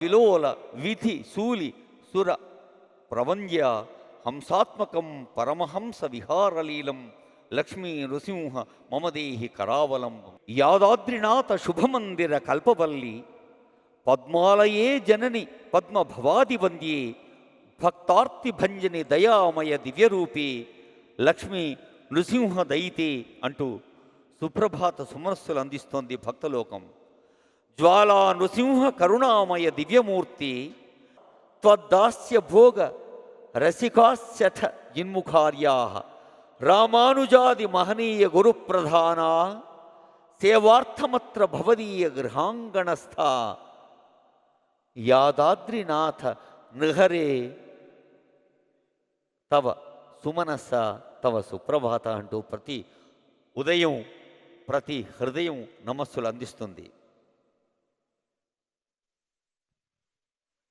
విలోల విధి శూలి సుర ప్రవంద్య హంసాత్మకం పరమహంస విహారలీలం లక్ష్మీ నృసింహ మమదేహి కరావలంబం. యాదాద్రినాథ శుభమందిర కల్పవల్లి పద్మాలయే జనని పద్మభవాదివంద్యే భక్తార్తిభంజని దయామయ దివ్యరూపే లక్ష్మీ నృసింహ దయితే అంటూ సుప్రభాత సుమనస్సులు అందిస్తోంది భక్తలోకం. జ్వాలా నృసింహ కరుణామయ దివ్యమూర్తి త్వద్దాస్య భోగ రసికాస్యథ జిన్ముఖార్యా రామానుజాది మహనీయ గురుప్రధాన సేవార్థమత్ర భవదీయ గృహాంగణస్థ యాదాద్రినాథ నృహరే తవ సుమనస్స తవ సుప్రభాత అంటూ ప్రతి ఉదయం ప్రతి హృదయం నమస్సులు అందిస్తుంది.